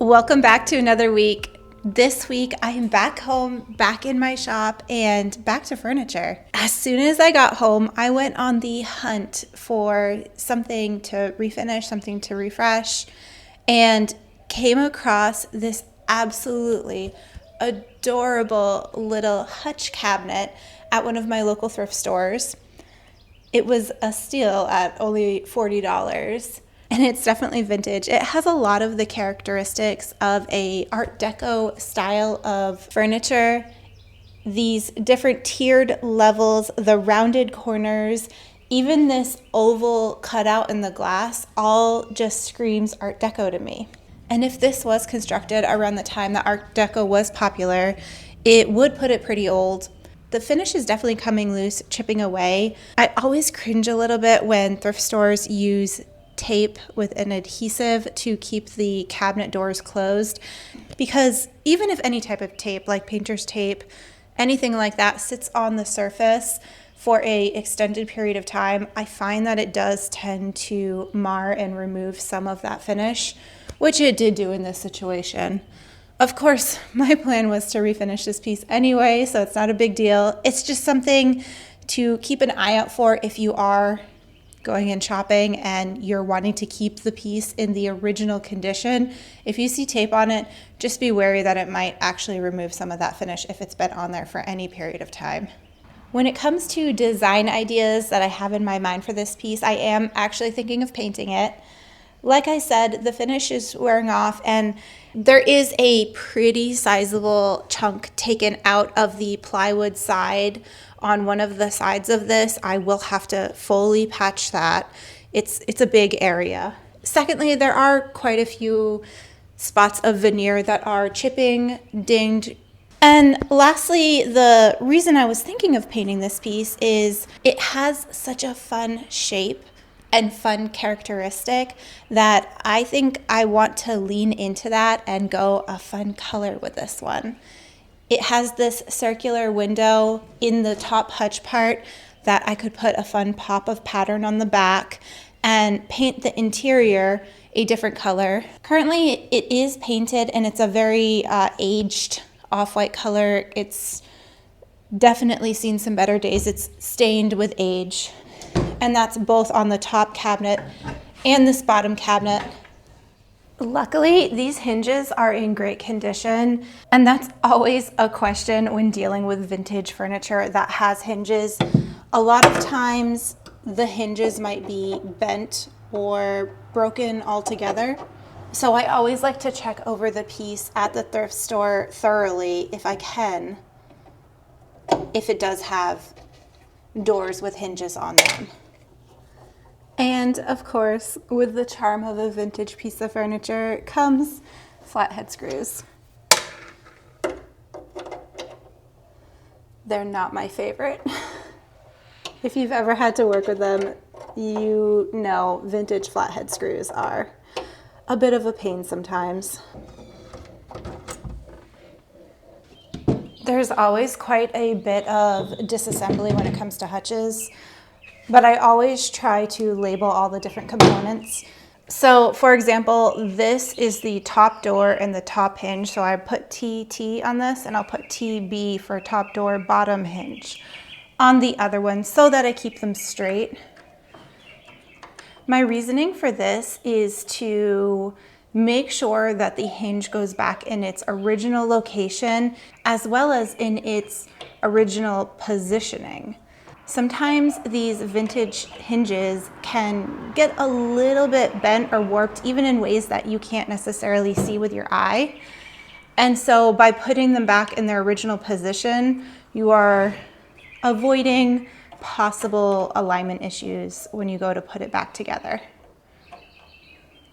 Welcome back to another week. This week I am back home, back in my shop, and back to furniture. As soon as I got home, I went on the hunt for something to refinish, something to refresh, and came across this absolutely adorable little hutch cabinet at one of my local thrift stores. It was a steal at only $40. And it's definitely vintage. It has a lot of the characteristics of a Art Deco style of furniture. These different tiered levels, the rounded corners, even this oval cutout in the glass, all just screams Art Deco to me. And if this was constructed around the time that Art Deco was popular, it would put it pretty old. The finish is definitely coming loose, chipping away. I always cringe a little bit when thrift stores use tape with an adhesive to keep the cabinet doors closed, because even if any type of tape like painter's tape, anything like that sits on the surface for a extended period of time, I find that it does tend to mar and remove some of that finish, which it did do in this situation. Of course, my plan was to refinish this piece anyway, so it's not a big deal. It's just something to keep an eye out for if you are going in shopping and you're wanting to keep the piece in the original condition. If you see tape on it, just be wary that it might actually remove some of that finish if it's been on there for any period of time. When it comes to design ideas that I have in my mind for this piece, I am actually thinking of painting it. Like I said, the finish is wearing off and there is a pretty sizable chunk taken out of the plywood side on one of the sides of this. I will have to fully patch that. It's a big area. Secondly, there are quite a few spots of veneer that are chipping, dinged. And lastly, the reason I was thinking of painting this piece is it has such a fun shape and fun characteristic that I think I want to lean into that and go a fun color with this one. It has this circular window in the top hutch part that I could put a fun pop of pattern on the back and paint the interior a different color. Currently it is painted and it's a very aged off-white color. It's definitely seen some better days. It's stained with age. And that's both on the top cabinet and this bottom cabinet. Luckily, these hinges are in great condition, and that's always a question when dealing with vintage furniture that has hinges. A lot of times, the hinges might be bent or broken altogether. So I always like to check over the piece at the thrift store thoroughly if I can, if it does have doors with hinges on them. And of course, with the charm of a vintage piece of furniture comes flathead screws. They're not my favorite. If you've ever had to work with them, you know vintage flathead screws are a bit of a pain sometimes. There's always quite a bit of disassembly when it comes to hutches, but I always try to label all the different components. So for example, this is the top door and the top hinge. So I put TT on this and I'll put TB for top door, bottom hinge on the other one so that I keep them straight. My reasoning for this is to make sure that the hinge goes back in its original location as well as in its original positioning. Sometimes these vintage hinges can get a little bit bent or warped, even in ways that you can't necessarily see with your eye. And so by putting them back in their original position, you are avoiding possible alignment issues when you go to put it back together.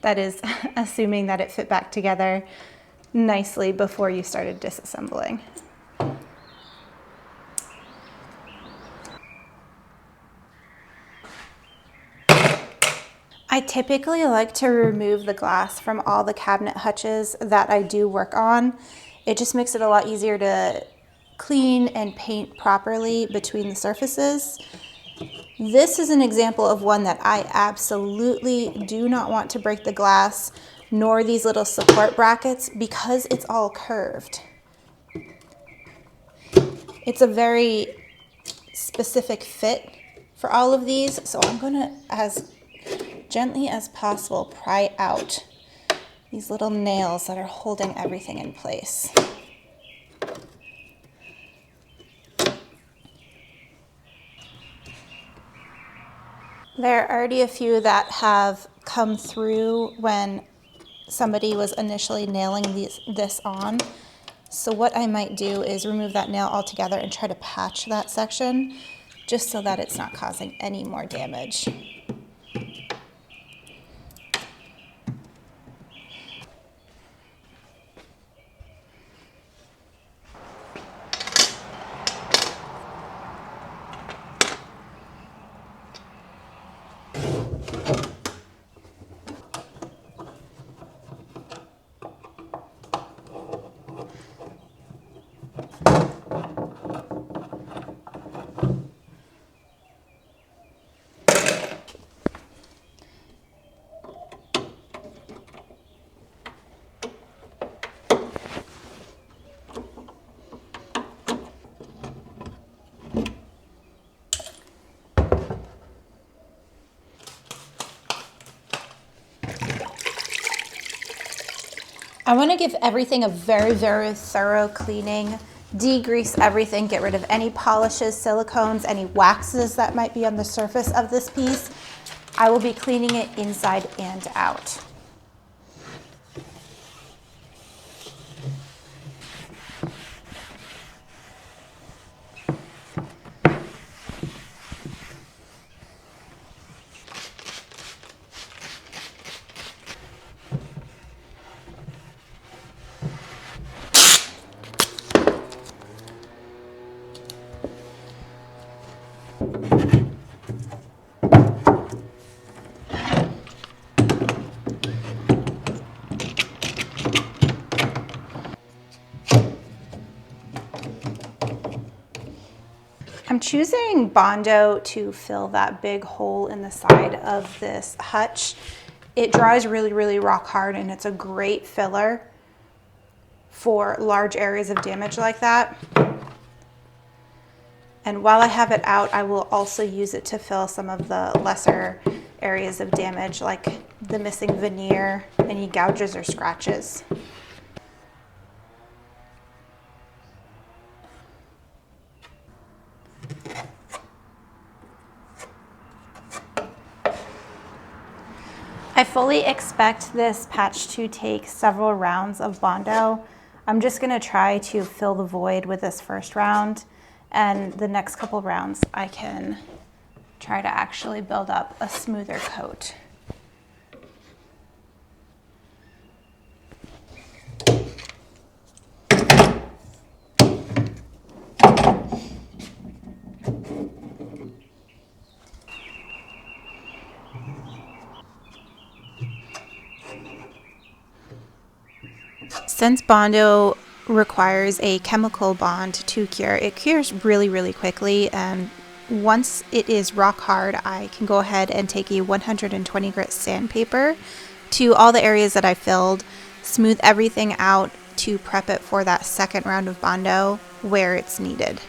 That is assuming that it fit back together nicely before you started disassembling. I typically like to remove the glass from all the cabinet hutches that I do work on. It just makes it a lot easier to clean and paint properly between the surfaces. This is an example of one that I absolutely do not want to break the glass nor these little support brackets because it's all curved. It's a very specific fit for all of these, so I'm gonna, as gently as possible, pry out these little nails that are holding everything in place. There are already a few that have come through when somebody was initially nailing this on. So what I might do is remove that nail altogether and try to patch that section just so that it's not causing any more damage. I want to give everything a very, very thorough cleaning, degrease everything, get rid of any polishes, silicones, any waxes that might be on the surface of this piece. I will be cleaning it inside and out. I'm choosing Bondo to fill that big hole in the side of this hutch. It dries really, really rock hard, and it's a great filler for large areas of damage like that. And while I have it out, I will also use it to fill some of the lesser areas of damage, like the missing veneer, any gouges or scratches. I fully expect this patch to take several rounds of Bondo. I'm just gonna try to fill the void with this first round, and the next couple rounds I can try to actually build up a smoother coat. Since Bondo requires a chemical bond to cure, it cures really, really quickly, and once it is rock hard, I can go ahead and take a 120 grit sandpaper to all the areas that I filled, smooth everything out to prep it for that second round of Bondo where it's needed.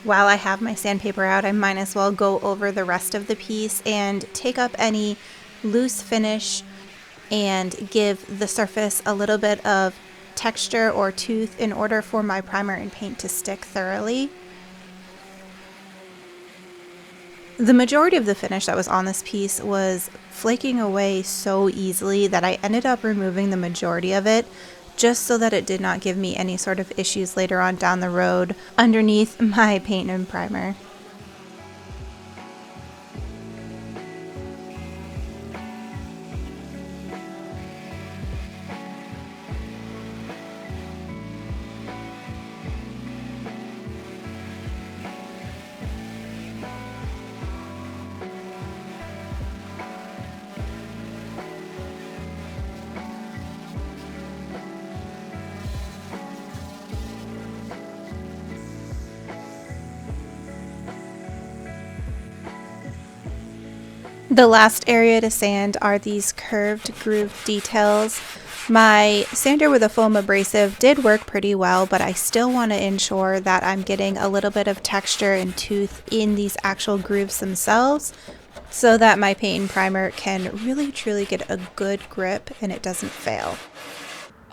While I have my sandpaper out, I might as well go over the rest of the piece and take up any loose finish and give the surface a little bit of texture or tooth in order for my primer and paint to stick thoroughly. The majority of the finish that was on this piece was flaking away so easily that I ended up removing the majority of it just so that it did not give me any sort of issues later on down the road underneath my paint and primer. The last area to sand are these curved groove details. My sander with a foam abrasive did work pretty well, but I still want to ensure that I'm getting a little bit of texture and tooth in these actual grooves themselves so that my paint and primer can really truly get a good grip and it doesn't fail.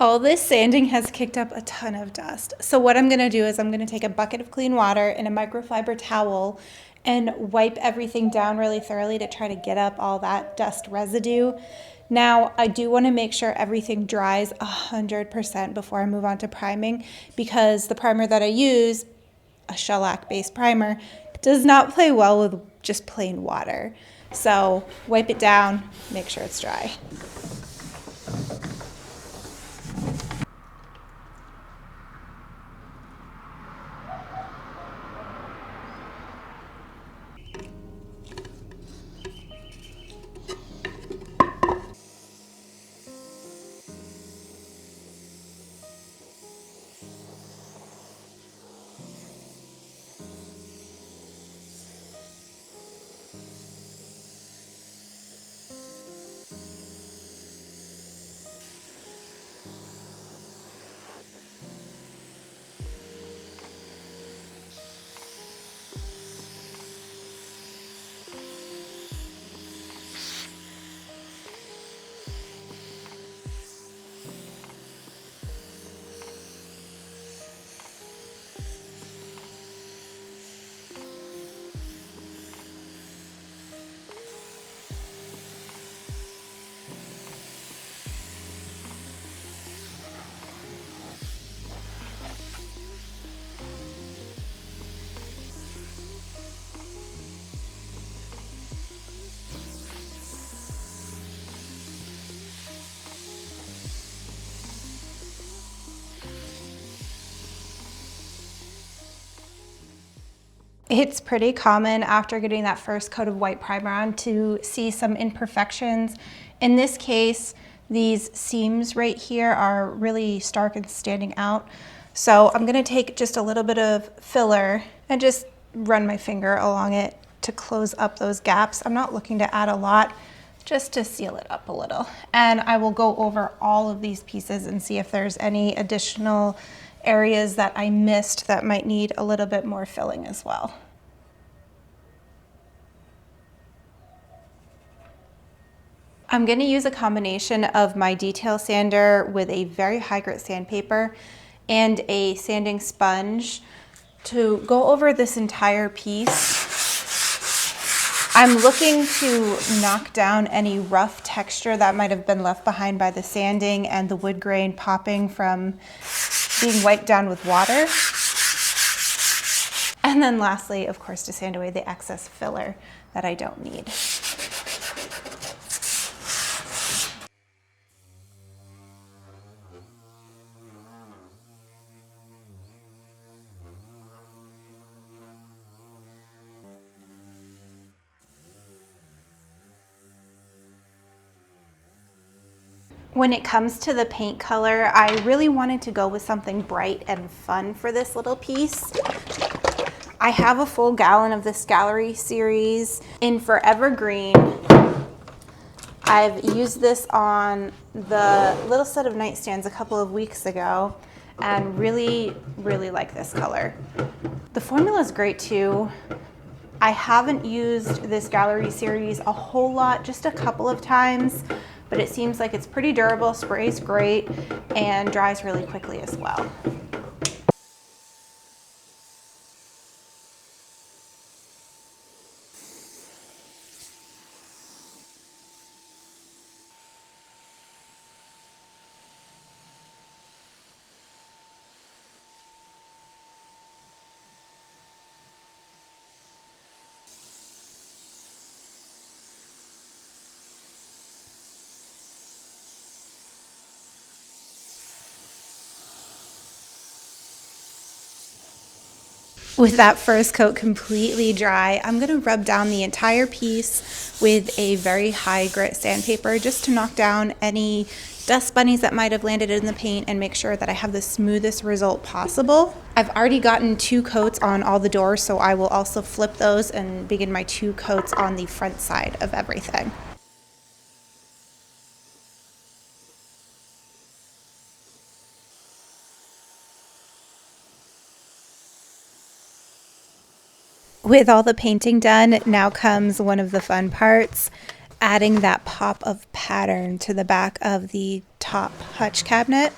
All this sanding has kicked up a ton of dust. So what I'm gonna do is I'm gonna take a bucket of clean water and a microfiber towel and wipe everything down really thoroughly to try to get up all that dust residue. Now, I do wanna make sure everything dries 100% before I move on to priming, because the primer that I use, a shellac-based primer, does not play well with just plain water. So wipe it down, make sure it's dry. It's pretty common after getting that first coat of white primer on to see some imperfections. In this case, these seams right here are really stark and standing out. So I'm gonna take just a little bit of filler and just run my finger along it to close up those gaps. I'm not looking to add a lot, just to seal it up a little. And I will go over all of these pieces and see if there's any additional areas that I missed that might need a little bit more filling as well. I'm going to use a combination of my detail sander with a very high grit sandpaper and a sanding sponge to go over this entire piece. I'm looking to knock down any rough texture that might have been left behind by the sanding and the wood grain popping from being wiped down with water. And then lastly, of course, to sand away the excess filler that I don't need. When it comes to the paint color, I really wanted to go with something bright and fun for this little piece. I have a full gallon of this Gallery series in Forever Green. I've used this on the little set of nightstands a couple of weeks ago and really like this color. The formula is great too. I haven't used this Gallery series a whole lot, just a couple of times, but it seems like it's pretty durable, sprays great, and dries really quickly as well. With that first coat completely dry, I'm going to rub down the entire piece with a very high grit sandpaper just to knock down any dust bunnies that might have landed in the paint and make sure that I have the smoothest result possible. I've already gotten 2 coats on all the doors, so I will also flip those and begin my 2 coats on the front side of everything. With all the painting done, now comes one of the fun parts, adding that pop of pattern to the back of the top hutch cabinet.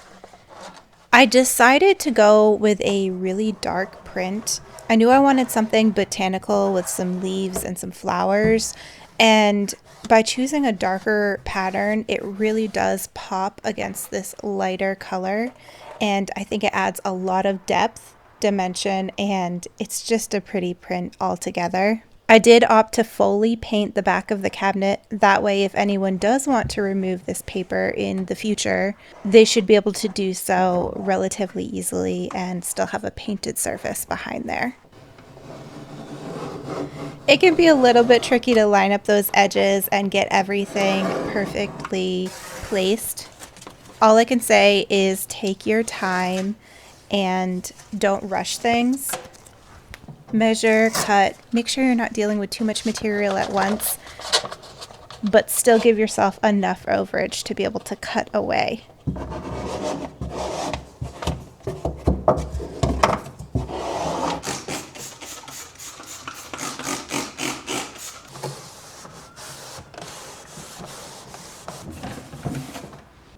I decided to go with a really dark print. I knew I wanted something botanical with some leaves and some flowers, and by choosing a darker pattern, it really does pop against this lighter color, and I think it adds a lot of depth, dimension, and it's just a pretty print altogether. I did opt to fully paint the back of the cabinet. That way, if anyone does want to remove this paper in the future, they should be able to do so relatively easily and still have a painted surface behind there. It can be a little bit tricky to line up those edges and get everything perfectly placed. All I can say is take your time and don't rush things. Measure, cut, make sure you're not dealing with too much material at once, but still give yourself enough overage to be able to cut away.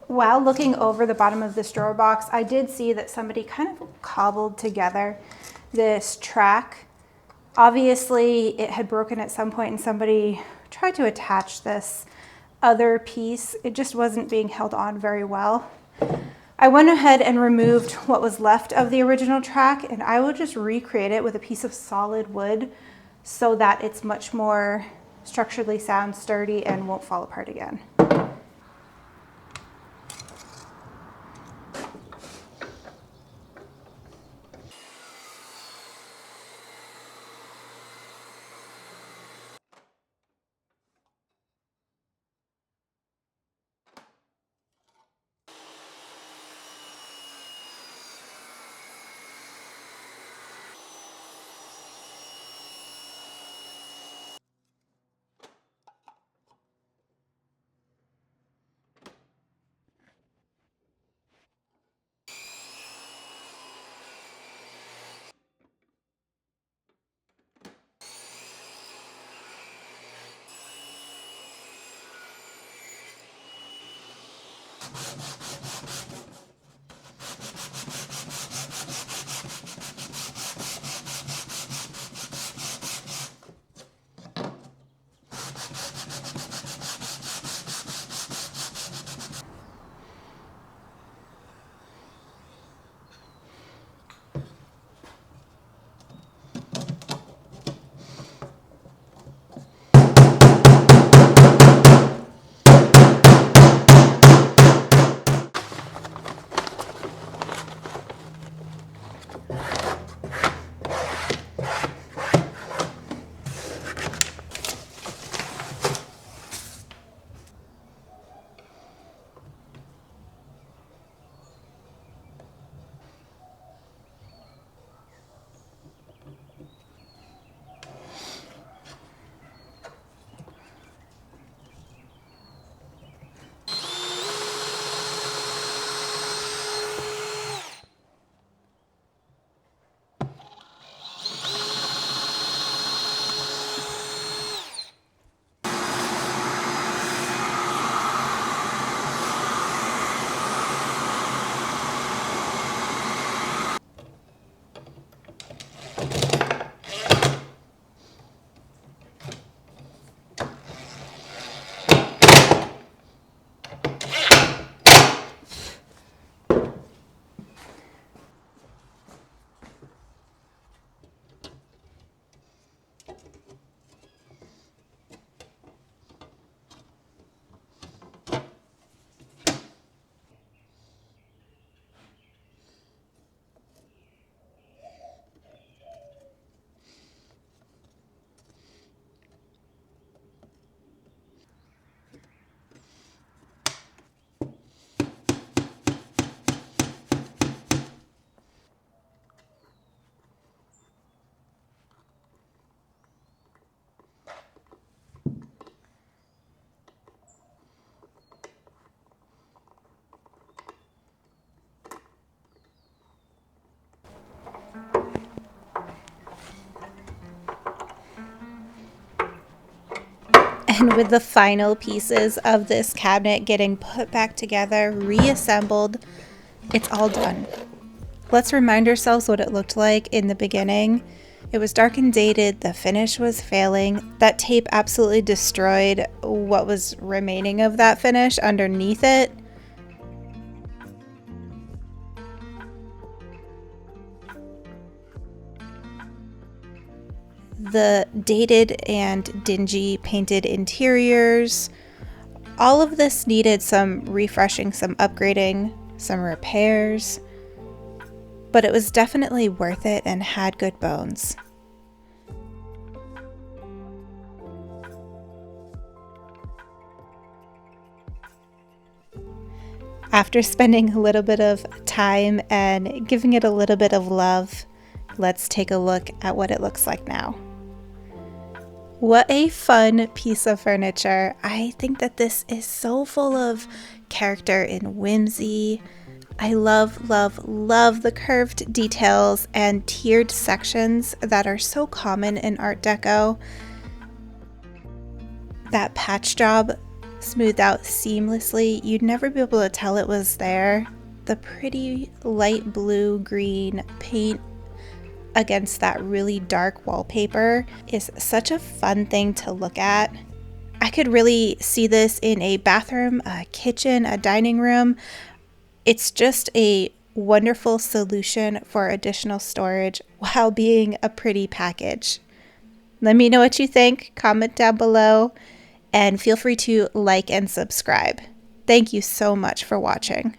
While looking over the bottom of this drawer box, I did see that somebody kind of cobbled together this track. Obviously, it had broken at some point and somebody tried to attach this other piece. It just wasn't being held on very well. I went ahead and removed what was left of the original track, and I will just recreate it with a piece of solid wood so that it's much more structurally sound, sturdy, and won't fall apart again. And with the final pieces of this cabinet getting put back together, reassembled, it's all done. Let's remind ourselves what it looked like in the beginning. It was dark and dated, the finish was failing. That tape absolutely destroyed what was remaining of that finish underneath it. The dated and dingy painted interiors, all of this needed some refreshing, some upgrading, some repairs, but it was definitely worth it and had good bones. After spending a little bit of time and giving it a little bit of love, let's take a look at what it looks like now. What a fun piece of furniture. I think that this is so full of character and whimsy. I love, love, love the curved details and tiered sections that are so common in Art Deco. That patch job smoothed out seamlessly. You'd never be able to tell it was there. The pretty light blue green paint against that really dark wallpaper is such a fun thing to look at. I could really see this in a bathroom, a kitchen, a dining room. It's just a wonderful solution for additional storage while being a pretty package. Let me know what you think, comment down below, and feel free to like and subscribe. Thank you so much for watching.